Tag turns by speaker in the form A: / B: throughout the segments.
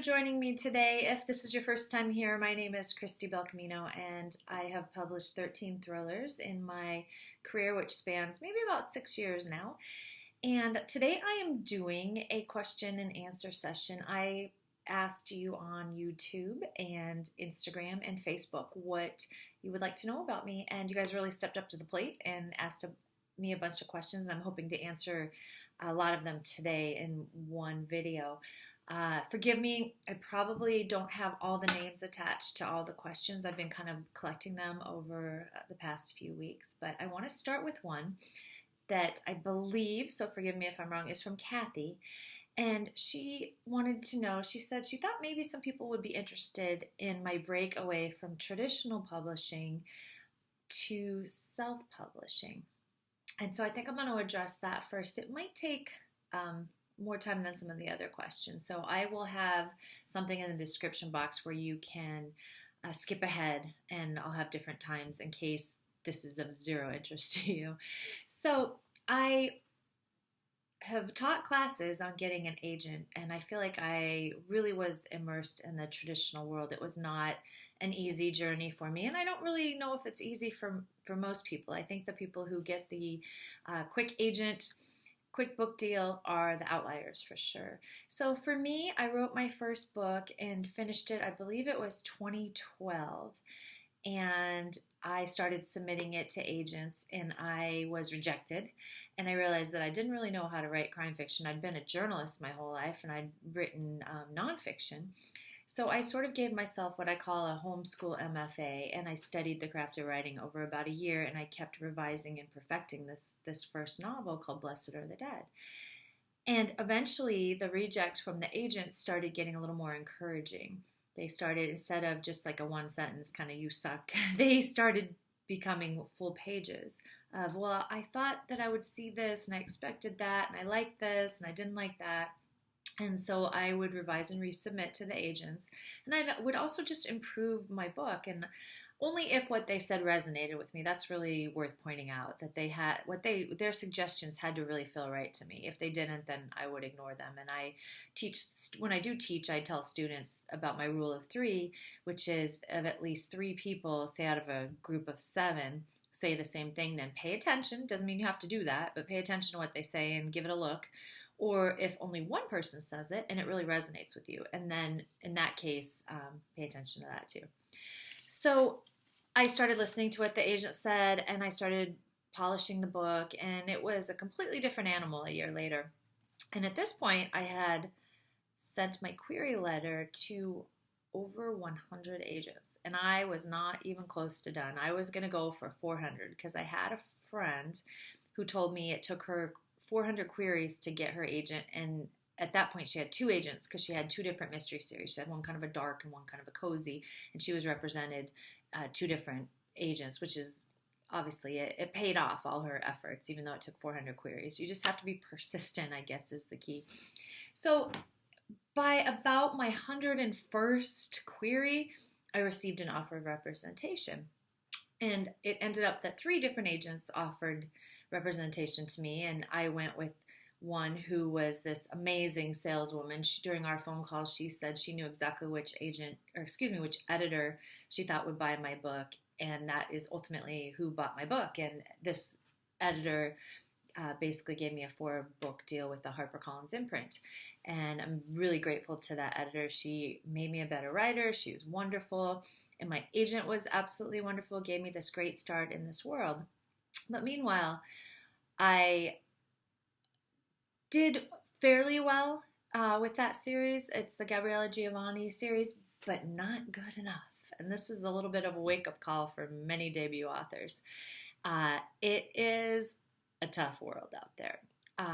A: joining me today. If this is your first time here, my name is Kristi Belcamino, and I have published 13 thrillers in my career, which spans maybe about 6 years now. And today I am doing a question and answer session. I asked you on YouTube and Instagram and Facebook what you would like to know about me, and you guys really stepped up to the plate and asked me a bunch of questions, and I'm hoping to answer a lot of them today in one video. Forgive me, I probably don't have all the names attached to all the questions. I've been kind of collecting them over the past few weeks, but I want to start with one that I believe, so forgive me if I'm wrong, is from Kathy. And she wanted to know, she said she thought maybe some people would be interested in my break away from traditional publishing to self-publishing. And so I think I'm going to address that first. It might take more time than some of the other questions. So I will have something in the description box where you can skip ahead, and I'll have different times in case this is of zero interest to you. So I have taught classes on getting an agent, and I feel like I really was immersed in the traditional world. It was not an easy journey for me, and I don't really know if it's easy for most people. I think the people who get the quick agent, quick book deal are the outliers for sure. So for me, I wrote my first book and finished it, I believe it was 2012, and I started submitting it to agents, and I was rejected. And I realized that I didn't really know how to write crime fiction. I'd been a journalist my whole life, and I'd written nonfiction. So I sort of gave myself what I call a homeschool MFA, and I studied the craft of writing over about a year, and I kept revising and perfecting this first novel called Blessed Are the Dead. And eventually, the rejects from the agents started getting a little more encouraging. They started, instead of just like a one sentence kind of "you suck," they started becoming full pages of, well, I thought that I would see this, and I expected that, and I liked this, and I didn't like that. And so I would revise and resubmit to the agents. And I would also just improve my book, and only if what they said resonated with me. That's really worth pointing out, that they had their suggestions had to really feel right to me. If they didn't, then I would ignore them. And when I do teach, I tell students about my rule of 3, which is of at least 3 people, say out of a group of 7, say the same thing, then pay attention. Doesn't mean you have to do that, but pay attention to what they say and give it a look. Or if only one person says it and it really resonates with you, and then in that case, pay attention to that too. So I started listening to what the agent said, and I started polishing the book, and it was a completely different animal a year later. And at this point, I had sent my query letter to over 100 agents, and I was not even close to done. I was going to go for 400 because I had a friend who told me it took her 400 queries to get her agent, and at that point she had 2 agents because she had 2 different mystery series. She had one kind of a dark and one kind of a cozy, and she was represented 2 different agents, which is obviously it paid off all her efforts, even though it took 400 queries. You just have to be persistent, I guess, is the key. So by about my 101st query, I received an offer of representation, and it ended up that 3 different agents offered representation to me, and I went with one who was this amazing saleswoman. During our phone call, she said she knew exactly which editor she thought would buy my book, and that is ultimately who bought my book. And this editor basically gave me a 4-book deal with the HarperCollins imprint, and I'm really grateful to that editor. She made me a better writer. She was wonderful, and my agent was absolutely wonderful, gave me this great start in this world. But meanwhile, I did fairly well with that series. It's the Gabriella Giovanni series, but not good enough. And this is a little bit of a wake-up call for many debut authors. It is a tough world out there.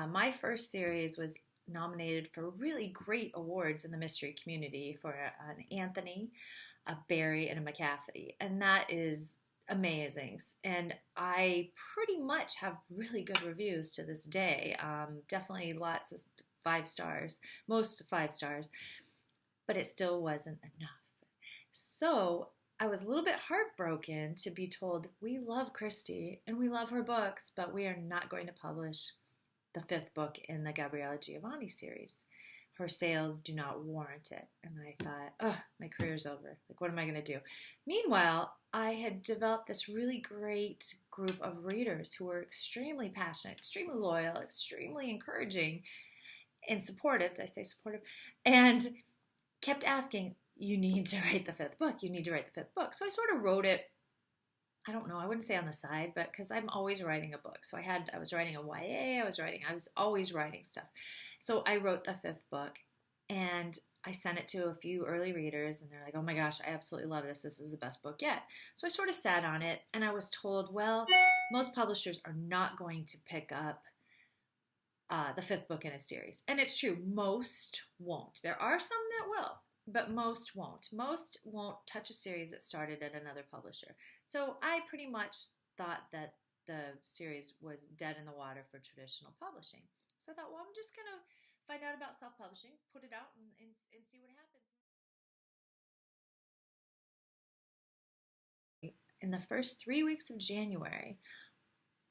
A: My first series was nominated for really great awards in the mystery community for an Anthony, a Barry, and a McCafferty. And that is amazing, and I pretty much have really good reviews to this day. Definitely lots of 5 stars, most 5 stars, but it still wasn't enough. So I was a little bit heartbroken to be told, we love Kristi and we love her books, but we are not going to publish the 5th book in the Gabriella Giovanni series. her sales do not warrant it. And I thought, oh, my career's over. Like, what am I going to do? Meanwhile, I had developed this really great group of readers who were extremely passionate, extremely loyal, extremely encouraging and supportive. Did I say supportive? And kept asking, you need to write the fifth book. You need to write the fifth book. So I sort of wrote it, I don't know, I wouldn't say on the side, but because I'm always writing a book. So I was writing a YA, I was always writing stuff. So I wrote the fifth book and I sent it to a few early readers and they're like, oh my gosh, I absolutely love this. This is the best book yet. So I sort of sat on it and I was told, well, most publishers are not going to pick up the fifth book in a series. And it's true, most won't. There are some that will, but most won't. Most won't touch a series that started at another publisher. So I pretty much thought that the series was dead in the water for traditional publishing. So I thought, well, I'm just going to find out about self-publishing, put it out, and see what happens. In the first 3 weeks of January,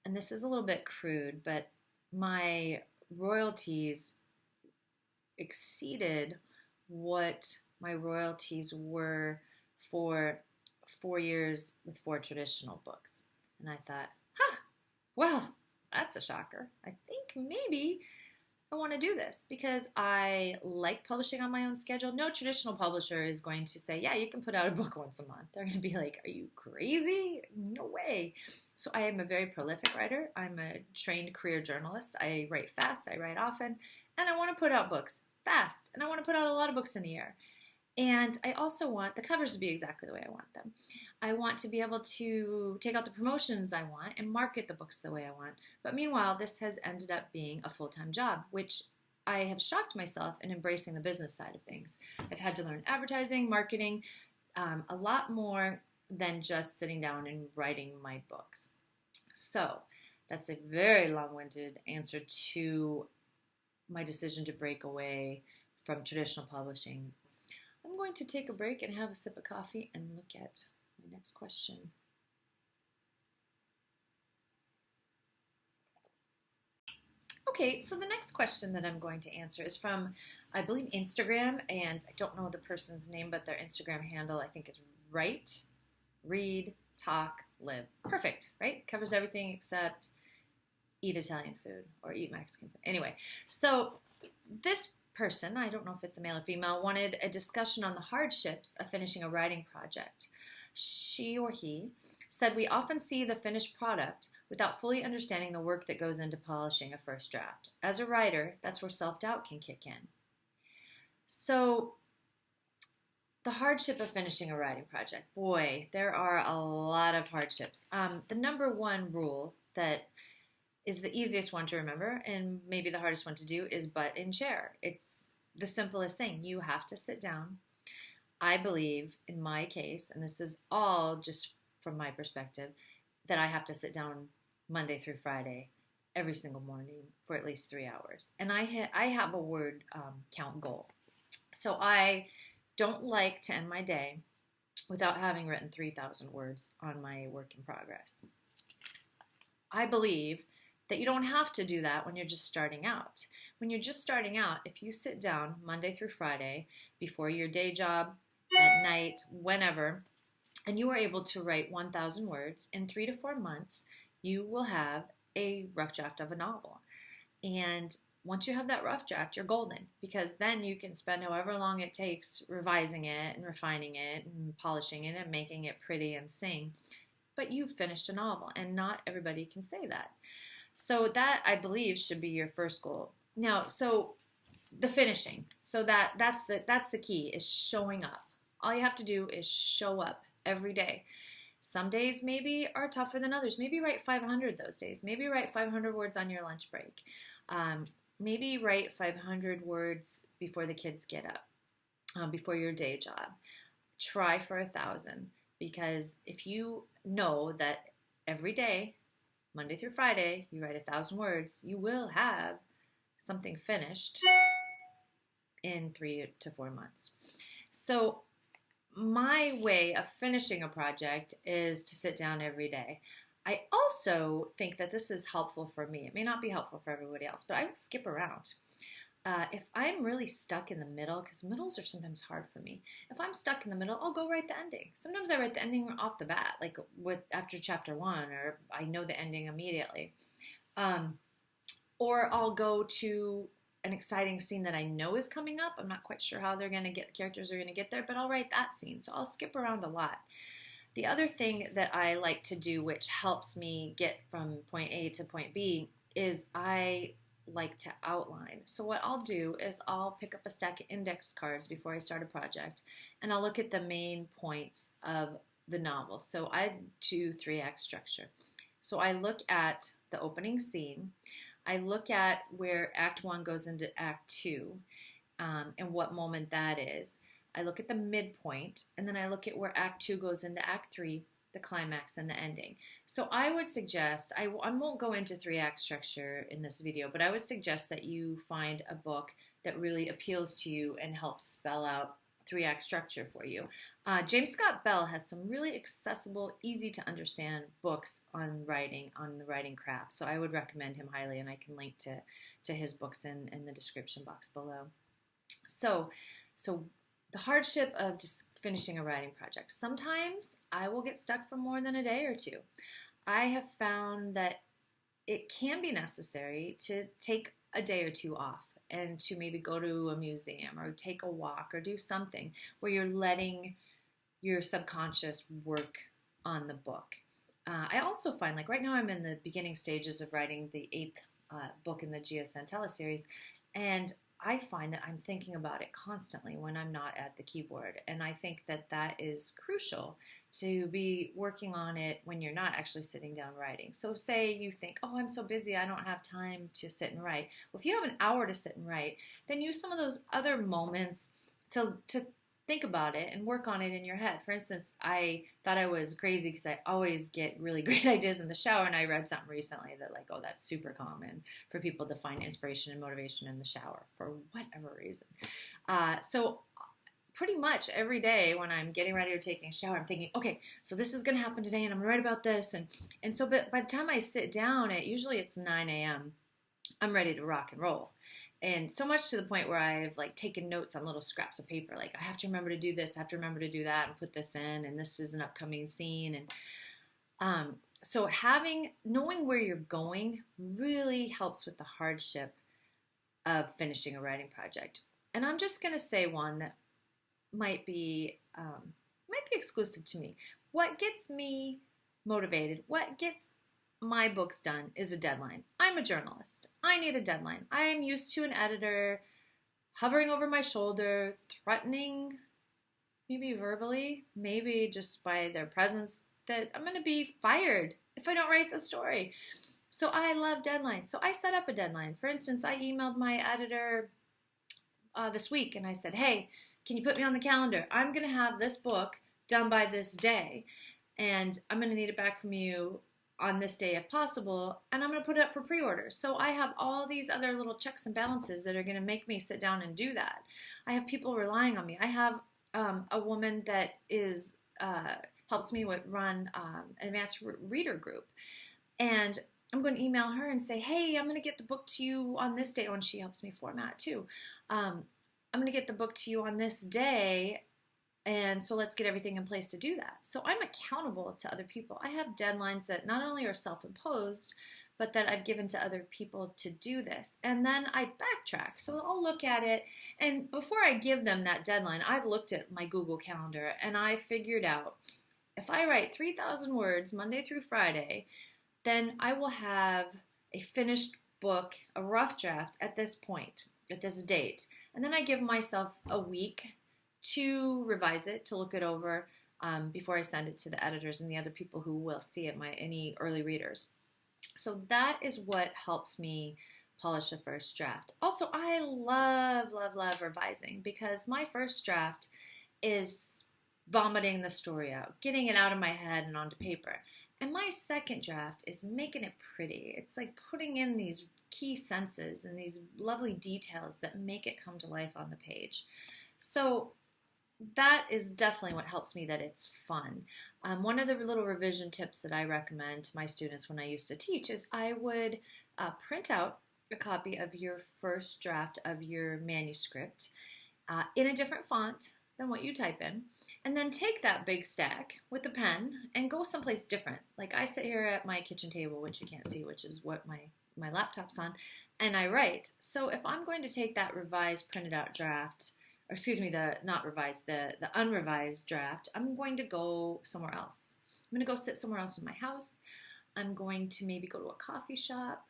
A: and this is a little bit crude, but my royalties exceeded what my royalties were for 4 years with 4 traditional books. And I thought, well, that's a shocker. I think maybe I want to do this because I like publishing on my own schedule. No traditional publisher is going to say, yeah, you can put out a book once a month. They're going to be like, are you crazy? No way. So I am a very prolific writer. I'm a trained career journalist. I write fast, I write often, and I want to put out books fast, and I want to put out a lot of books in a year. And I also want the covers to be exactly the way I want them. I want to be able to take out the promotions I want and market the books the way I want. But meanwhile, this has ended up being a full-time job, which I have shocked myself in embracing the business side of things. I've had to learn advertising, marketing, a lot more than just sitting down and writing my books. So that's a very long-winded answer to my decision to break away from traditional publishing. I'm going to take a break and have a sip of coffee and look at my next question. Okay, so the next question that I'm going to answer is from, I believe, Instagram, and I don't know the person's name, but their Instagram handle, I think, is Write, Read, Talk, Live. Perfect, right? Covers everything except eat Italian food or eat Mexican food. Anyway, so this person, I don't know if it's a male or female, wanted a discussion on the hardships of finishing a writing project. She or he said, we often see the finished product without fully understanding the work that goes into polishing a first draft. As a writer, that's where self-doubt can kick in. So the hardship of finishing a writing project, boy, there are a lot of hardships. The number one rule that is the easiest one to remember and maybe the hardest one to do is butt in chair. It's the simplest thing. You have to sit down. I believe in my case, and this is all just from my perspective, that I have to sit down Monday through Friday every single morning for at least 3 hours. And I have a word count goal. So I don't like to end my day without having written 3,000 words on my work in progress. I believe that you don't have to do that when you're just starting out. When you're just starting out, if you sit down Monday through Friday before your day job, at night, whenever, and you are able to write 1,000 words, in 3 to 4 months, you will have a rough draft of a novel. And once you have that rough draft, you're golden, because then you can spend however long it takes revising it and refining it and polishing it and making it pretty and sing. But you've finished a novel, and not everybody can say that. So that, I believe, should be your first goal. Now, so the finishing. So that's the key, is showing up. All you have to do is show up every day. Some days maybe are tougher than others. Maybe write 500 those days. Maybe write 500 words on your lunch break. Maybe write 500 words before the kids get up, before your day job. Try for 1,000, because if you know that every day, Monday through Friday, you write 1,000 words, you will have something finished in 3 to 4 months. So my way of finishing a project is to sit down every day. I also think that this is helpful for me. It may not be helpful for everybody else, but I will skip around. if I'm really stuck in the middle, because middles are sometimes hard for me. If I'm stuck in the middle, I'll go write the ending. Sometimes I write the ending off the bat, like after chapter 1, or I know the ending immediately. Or I'll go to an exciting scene that I know is coming up. I'm not quite sure how the characters are going to get there, but I'll write that scene. So I'll skip around a lot. The other thing that I like to do, which helps me get from point A to point B, is I like to outline. So what I'll do is I'll pick up a stack of index cards before I start a project, and I'll look at the main points of the novel. So I do 3-act structure. So I look at the opening scene, I look at where Act 1 goes into Act 2, and what moment that is. I look at the midpoint, and then I look at where Act 2 goes into Act 3, the climax, and the ending. So I would suggest, I won't go into 3-act structure in this video, but I would suggest that you find a book that really appeals to you and helps spell out 3-act structure for you. James Scott Bell has some really accessible, easy to understand books on the writing craft. So I would recommend him highly, and I can link to his books in the description box below. So the hardship of just finishing a writing project. Sometimes I will get stuck for more than a day or two. I have found that it can be necessary to take a day or two off and to maybe go to a museum or take a walk or do something where you're letting your subconscious work on the book. I also find, like right now I'm in the beginning stages of writing the 8th book in the Gia Gabriella series, and I find that I'm thinking about it constantly when I'm not at the keyboard, and I think that that is crucial to be working on it when you're not actually sitting down writing. So say you think, oh, I'm so busy, I don't have time to sit and write. Well, if you have an hour to sit and write, then use some of those other moments to think about it and work on it in your head. For instance, I thought I was crazy because I always get really great ideas in the shower, and I read something recently that like, oh, that's super common for people to find inspiration and motivation in the shower for whatever reason. So pretty much every day when I'm getting ready or taking a shower, I'm thinking, okay, so this is going to happen today, and I'm going to write about this. And so but by the time I sit down, usually it's 9 a.m., I'm ready to rock and roll. And so much to the point where I've like taken notes on little scraps of paper. Like I have to remember to do this, I have to remember to do that, and put this in, and this is an upcoming scene. And so knowing where you're going really helps with the hardship of finishing a writing project. And I'm just going to say one that might be exclusive to me. What gets me motivated, what gets my books done is a deadline. I'm a journalist. I need a deadline. I am used to an editor hovering over my shoulder, threatening, maybe verbally, maybe just by their presence, that I'm going to be fired if I don't write the story. So I love deadlines. So I set up a deadline. For instance, I emailed my editor this week and I said, hey, can you put me on the calendar? I'm going to have this book done by this day, and I'm going to need it back from you on this day if possible, and I'm going to put it up for pre-order. So I have all these other little checks and balances that are going to make me sit down and do that. I have people relying on me. I have a woman that is helps me run an advanced reader group, and I'm going to email her and say, hey, I'm going to get the book to you on this day. Oh, and she helps me format too. I'm going to get the book to you on this day, and so let's get everything in place to do that. So I'm accountable to other people. I have deadlines that not only are self-imposed, but that I've given to other people to do this. And then I backtrack. So I'll look at it, and before I give them that deadline, I've looked at my Google Calendar, and I figured out if I write 3,000 words Monday through Friday, then I will have a finished book, a rough draft at this point, at this date. And then I give myself a week to revise it, to look it over before I send it to the editors and the other people who will see it, any early readers. So that is what helps me polish a first draft. Also, I love, love, love revising, because my first draft is vomiting the story out, getting it out of my head and onto paper. And my second draft is making it pretty. It's like putting in these key senses and these lovely details that make it come to life on the page. So that is definitely what helps me, that it's fun. One of the little revision tips that I recommend to my students when I used to teach is I would print out a copy of your first draft of your manuscript in a different font than what you type in, and then take that big stack with a pen and go someplace different. Like I sit here at my kitchen table, which you can't see, which is what my laptop's on, and I write. So if I'm going to take that revised printed out draft, or excuse me, the not revised, the unrevised draft, I'm going to go somewhere else. I'm going to go sit somewhere else in my house. I'm going to maybe go to a coffee shop,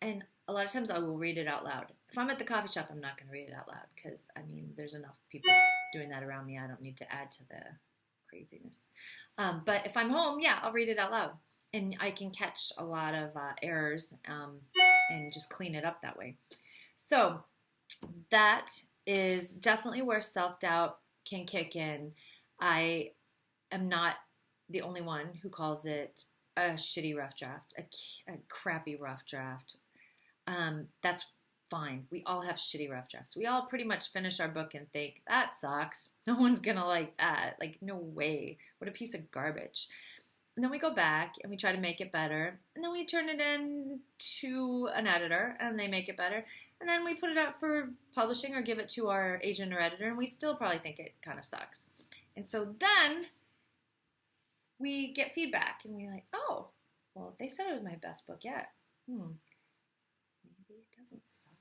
A: and a lot of times I will read it out loud. If I'm at the coffee shop, I'm not going to read it out loud because, I mean, there's enough people doing that around me. I don't need to add to the craziness. But if I'm home, yeah, I'll read it out loud. And I can catch a lot of errors and just clean it up that way. So that is definitely where self-doubt can kick in. I am not the only one who calls it a shitty rough draft, a crappy rough draft. That's fine. We all have shitty rough drafts. We all pretty much finish our book and think, that sucks. No one's gonna like that. Like, no way. What a piece of garbage. And then we go back and we try to make it better. And then we turn it in to an editor and they make it better. And then we put it out for publishing or give it to our agent or editor and we still probably think it kind of sucks. And so then we get feedback and we're like, oh, well, they said it was my best book yet. Maybe it doesn't suck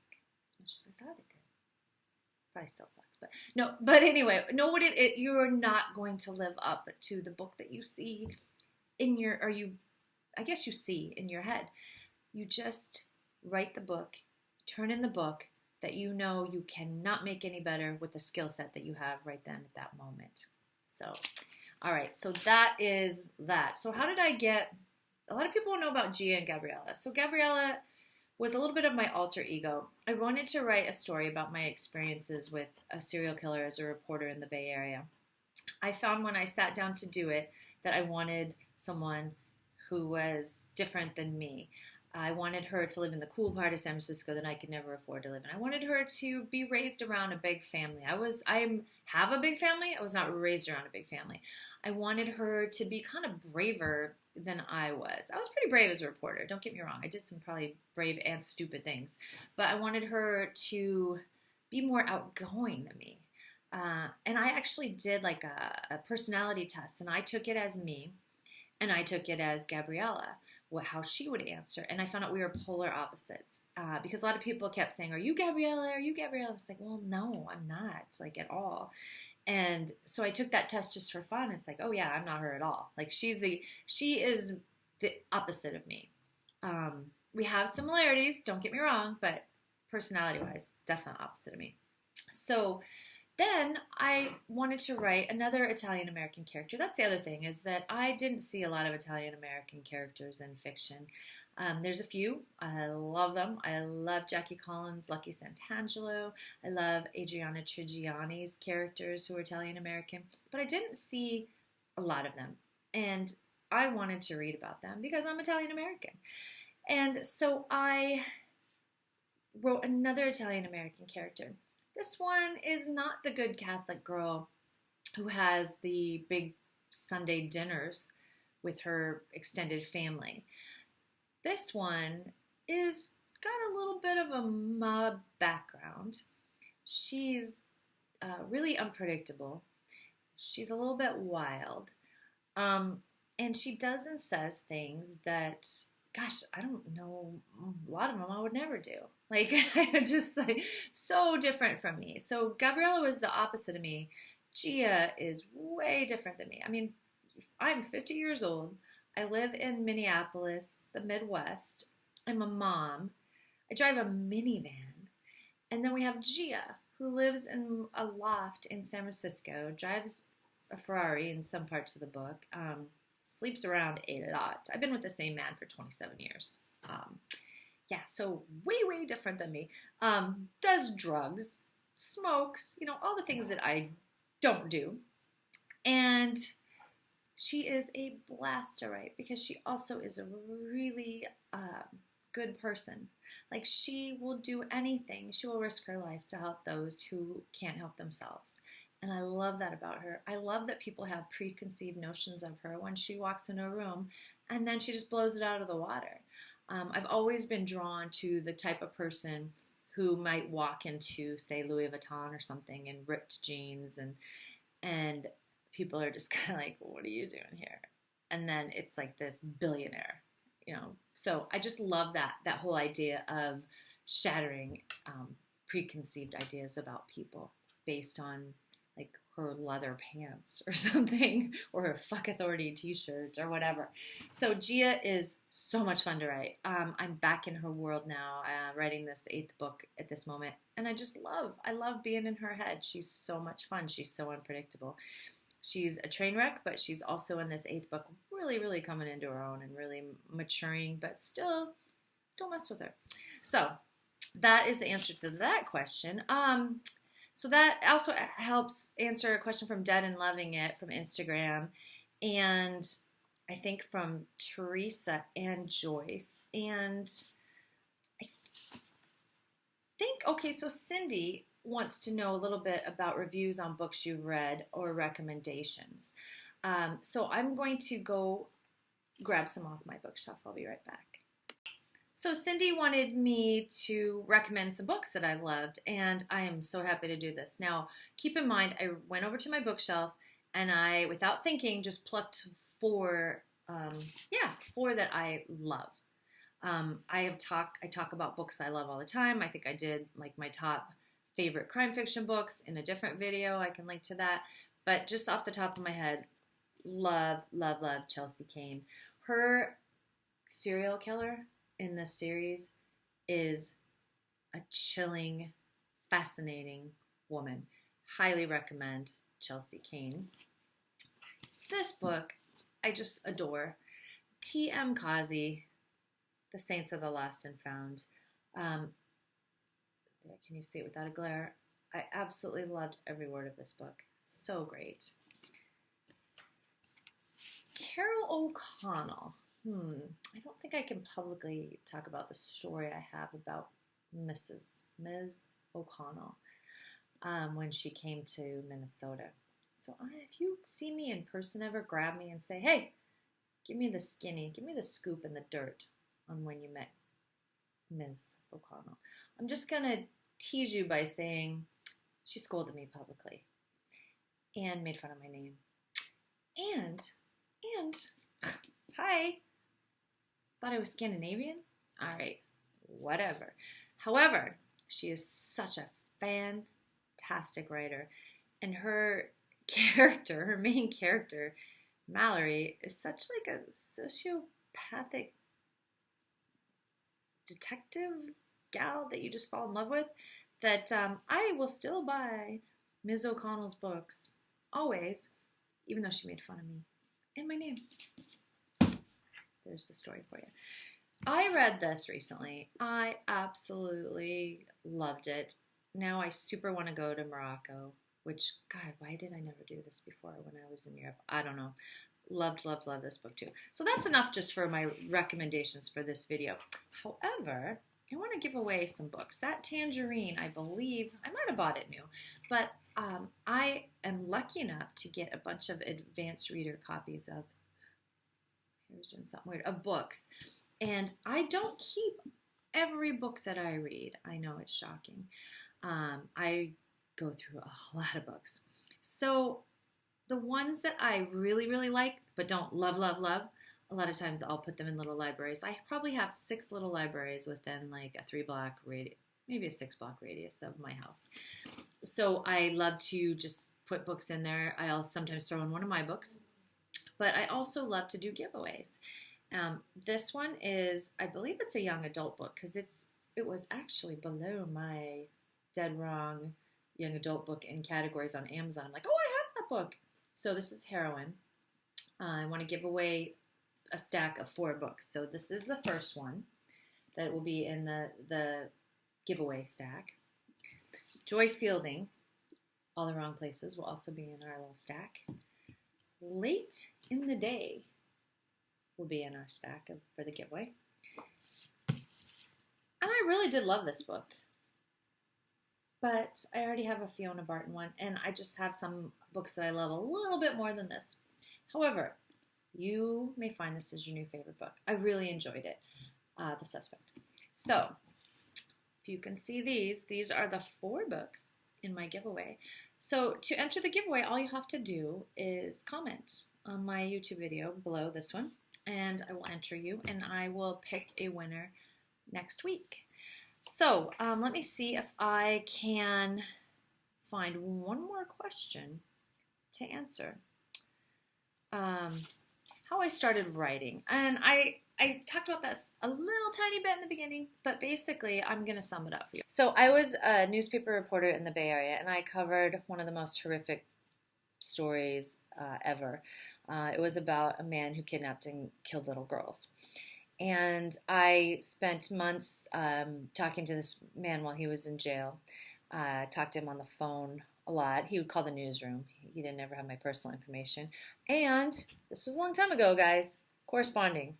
A: as much as I thought it did. Probably still sucks, but no. But anyway, no, you're not going to live up to the book that you see in your, or you, I guess you see in your head. You just write the book, turn in the book that you know you cannot make any better with the skill set that you have right then at that moment. So, all right, so that is that. So how did I get, a lot of people know about Gia and Gabriella. So Gabriella was a little bit of my alter ego. I wanted to write a story about my experiences with a serial killer as a reporter in the Bay Area. I found when I sat down to do it that I wanted someone who was different than me. I wanted her to live in the cool part of San Francisco that I could never afford to live in. I wanted her to be raised around a big family. I have a big family. I was not raised around a big family. I wanted her to be kind of braver than I was. I was pretty brave as a reporter. Don't get me wrong. I did some probably brave and stupid things. But I wanted her to be more outgoing than me. And I actually did like a personality test. And I took it as me. And I took it as Gabriella, how she would answer. And I found out we were polar opposites. Because a lot of people kept saying, are you Gabriella? Are you Gabriella? I was like, well, no, I'm not, like, at all. And so I took that test just for fun. It's like, oh yeah, I'm not her at all. Like she is the opposite of me. We have similarities, don't get me wrong, but personality-wise, definitely opposite of me. So then I wanted to write another Italian-American character. That's the other thing, is that I didn't see a lot of Italian-American characters in fiction. There's a few. I love them. I love Jackie Collins' Lucky Santangelo. I love Adriana Trigiani's characters who are Italian-American. But I didn't see a lot of them. And I wanted to read about them because I'm Italian-American. And so I wrote another Italian-American character. This one is not the good Catholic girl who has the big Sunday dinners with her extended family. This one is got a little bit of a mob background. She's really unpredictable. She's a little bit wild. And she does and says things that, gosh, I don't know, a lot of them I would never do. Like, just like so different from me. So Gabriella was the opposite of me. Gia is way different than me. I mean, I'm 50 years old. I live in Minneapolis, the Midwest. I'm a mom. I drive a minivan. And then we have Gia, who lives in a loft in San Francisco, drives a Ferrari in some parts of the book, sleeps around a lot. I've been with the same man for 27 years. Yeah, so way, way different than me. Does drugs, smokes, all the things that I don't do. And she is a blast to write because she also is a really good person. Like, she will do anything. She will risk her life to help those who can't help themselves. And I love that about her. I love that people have preconceived notions of her when she walks in a room and then she just blows it out of the water. I've always been drawn to the type of person who might walk into, say, Louis Vuitton or something in ripped jeans, and people are just kind of like, what are you doing here? And then it's like this billionaire, you know. So I just love that whole idea of shattering preconceived ideas about people based on like her leather pants or something, or her fuck authority t-shirts or whatever. So Gia is so much fun to write. I'm back in her world now, writing this 8th book at this moment, and I love being in her head. She's so much fun. She's so unpredictable. She's a train wreck, but she's also in this 8th book really, really coming into her own and really maturing, but still don't mess with her. So that is the answer to that question. So that also helps answer a question from Dead and Loving It from Instagram, and I think from Teresa and Joyce. And I think, okay, so Cindy wants to know a little bit about reviews on books you've read or recommendations. So I'm going to go grab some off my bookshelf. I'll be right back. So Cindy wanted me to recommend some books that I've loved, and I am so happy to do this. Now, keep in mind, I went over to my bookshelf, and I, without thinking, just plucked four that I love. I talk about books I love all the time. I think I did like my top favorite crime fiction books in a different video. I can link to that. But just off the top of my head, love Chelsea Cain. Her serial killer in this series is a chilling, fascinating woman. Highly recommend Chelsea Cain. This book, I just adore. T.M. Kazi, The Saints of the Lost and Found. There, can you see it without a glare? I absolutely loved every word of this book. So great. Carol O'Connell. I don't think I can publicly talk about the story I have about Ms. O'Connell when she came to Minnesota. So if you see me in person ever, grab me and say, hey, give me the scoop in the dirt on when you met Ms. O'Connell. I'm just going to tease you by saying she scolded me publicly and made fun of my name. And hi, thought I was Scandinavian? All right, whatever. However, she is such a fantastic writer, and her main character, Mallory, is such like a sociopathic detective gal that you just fall in love with, that I will still buy Ms. O'Connell's books, always, even though she made fun of me and my name. There's the story for you. I read this recently. I absolutely loved it. Now I super want to go to Morocco, which, God, why did I never do this before when I was in Europe? I don't know. Loved this book too. So that's enough just for my recommendations for this video. However, I want to give away some books. That Tangerine, I believe, I might have bought it new, but I am lucky enough to get a bunch of advanced reader copies of, here's doing something weird, of books. And I don't keep every book that I read. I know it's shocking. I go through a lot of books. So the ones that I really, really like, but don't love, a lot of times I'll put them in little libraries. I probably have 6 little libraries within like a 3-block radius, maybe a 6-block radius of my house. So I love to just put books in there. I'll sometimes throw in one of my books, but I also love to do giveaways. This one is, I believe it's a young adult book, because it was actually below my dead wrong young adult book in categories on Amazon. I'm like, oh, I have that book. So this is Heroine. I want to give away a stack of 4 books. So this is the first one that will be in the giveaway stack. Joy Fielding, All the Wrong Places, will also be in our little stack. Late in the Day will be in our stack for the giveaway. And I really did love this book, but I already have a Fiona Barton one, and I just have some books that I love a little bit more than this. However, you may find this as your new favorite book. I really enjoyed it. the suspect. So, if you can see these are the 4 books in my giveaway. So to enter the giveaway, all you have to do is comment on my YouTube video below this one, and I will enter you, and I will pick a winner next week. So let me see if I can find one more question to answer. How I started writing, and I talked about this a little tiny bit in the beginning, but basically I'm going to sum it up for you. So I was a newspaper reporter in the Bay Area, and I covered one of the most horrific stories ever. It was about a man who kidnapped and killed little girls. And I spent months talking to this man while he was in jail. Talked to him on the phone a lot. He would call the newsroom. He didn't ever have my personal information. And this was a long time ago, guys, corresponding.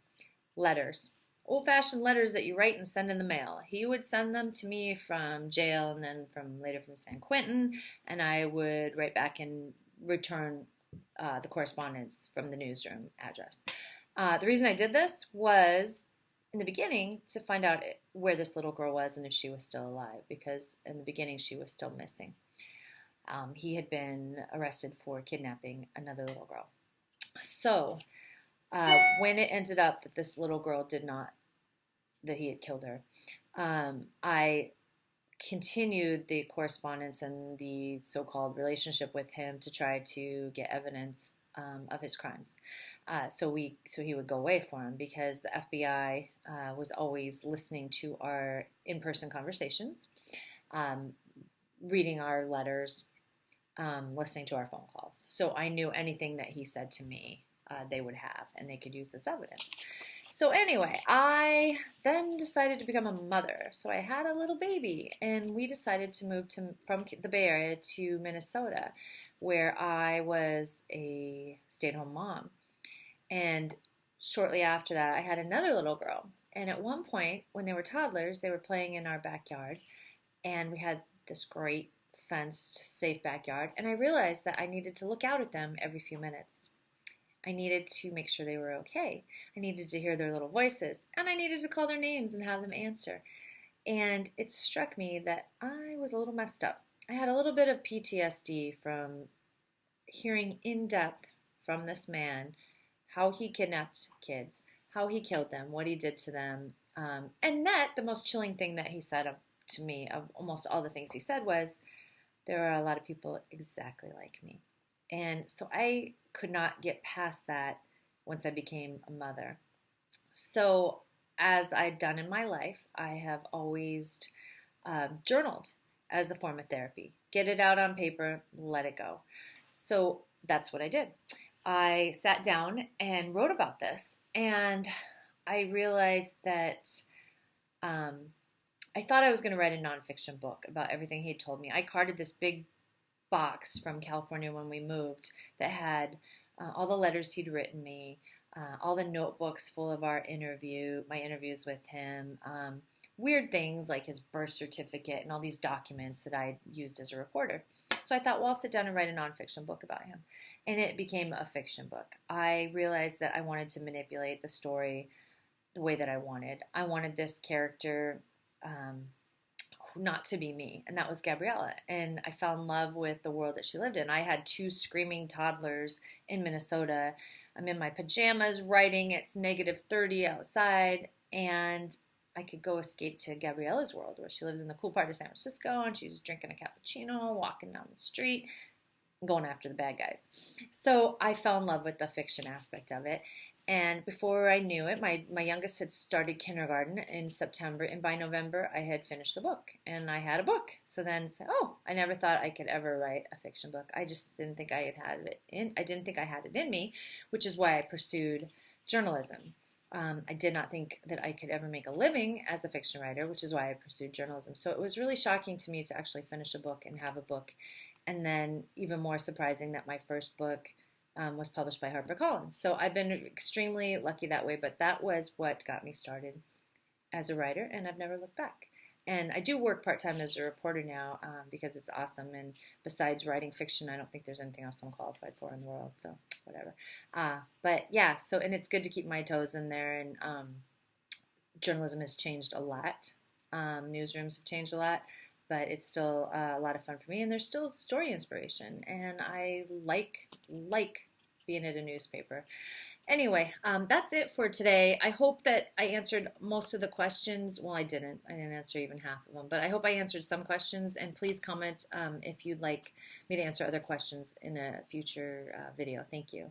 A: Letters. Old-fashioned letters that you write and send in the mail. He would send them to me from jail and then later from San Quentin, and I would write back and return the correspondence from the newsroom address. The reason I did this was, in the beginning, to find out where this little girl was and if she was still alive, because in the beginning she was still missing. He had been arrested for kidnapping another little girl. So when it ended up that this little girl that he had killed her, I continued the correspondence and the so-called relationship with him to try to get evidence of his crimes. So he would go away for him, because the FBI was always listening to our in-person conversations, reading our letters, listening to our phone calls. So I knew anything that he said to me, they would have, and they could use this evidence. So anyway, I then decided to become a mother. So I had a little baby, and we decided to move from the Bay Area to Minnesota, where I was a stay-at-home mom. And shortly after that, I had another little girl. And at one point, when they were toddlers, they were playing in our backyard, and we had this great fenced, safe backyard. And I realized that I needed to look out at them every few minutes. I needed to make sure they were okay. I needed to hear their little voices, and I needed to call their names and have them answer. And it struck me that I was a little messed up. I had a little bit of PTSD from hearing in depth from this man how he kidnapped kids, how he killed them, what he did to them. And that the most chilling thing that he said to me, of almost all the things he said, was, there are a lot of people exactly like me. And so I could not get past that once I became a mother. So as I'd done in my life, I have always journaled as a form of therapy. Get it out on paper, let it go. So that's what I did. I sat down and wrote about this, and I realized that I thought I was going to write a nonfiction book about everything he had told me. I carded this big box from California when we moved that had all the letters he'd written me, all the notebooks full of my interviews with him, weird things like his birth certificate and all these documents that I used as a reporter. So I thought, well, I'll sit down and write a nonfiction book about him. And it became a fiction book. I realized that I wanted to manipulate the story the way that I wanted. I wanted this character not to be me, and that was Gabriella. And I fell in love with the world that she lived in. I had 2 screaming toddlers in Minnesota. I'm in my pajamas writing. It's -30 outside, and I could go escape to Gabriella's world, where she lives in the cool part of San Francisco, and she's drinking a cappuccino, walking down the street, going after the bad guys. So I fell in love with the fiction aspect of it. And before I knew it, my youngest had started kindergarten in September, and by November I had finished the book, and I had a book. So then, I never thought I could ever write a fiction book. I just didn't think I didn't think I had it in me, which is why I pursued journalism. I did not think that I could ever make a living as a fiction writer, which is why I pursued journalism. So it was really shocking to me to actually finish a book and have a book, and then even more surprising that my first book was published by HarperCollins. So I've been extremely lucky that way, but that was what got me started as a writer, and I've never looked back. And I do work part-time as a reporter now because it's awesome, and besides writing fiction, I don't think there's anything else I'm qualified for in the world, so whatever. But yeah, and it's good to keep my toes in there and journalism has changed a lot. Newsrooms have changed a lot, but it's still a lot of fun for me, and there's still story inspiration, and I like being at a newspaper. Anyway, that's it for today. I hope that I answered most of the questions. Well, I didn't answer even half of them, but I hope I answered some questions, and please comment if you'd like me to answer other questions in a future video. Thank you.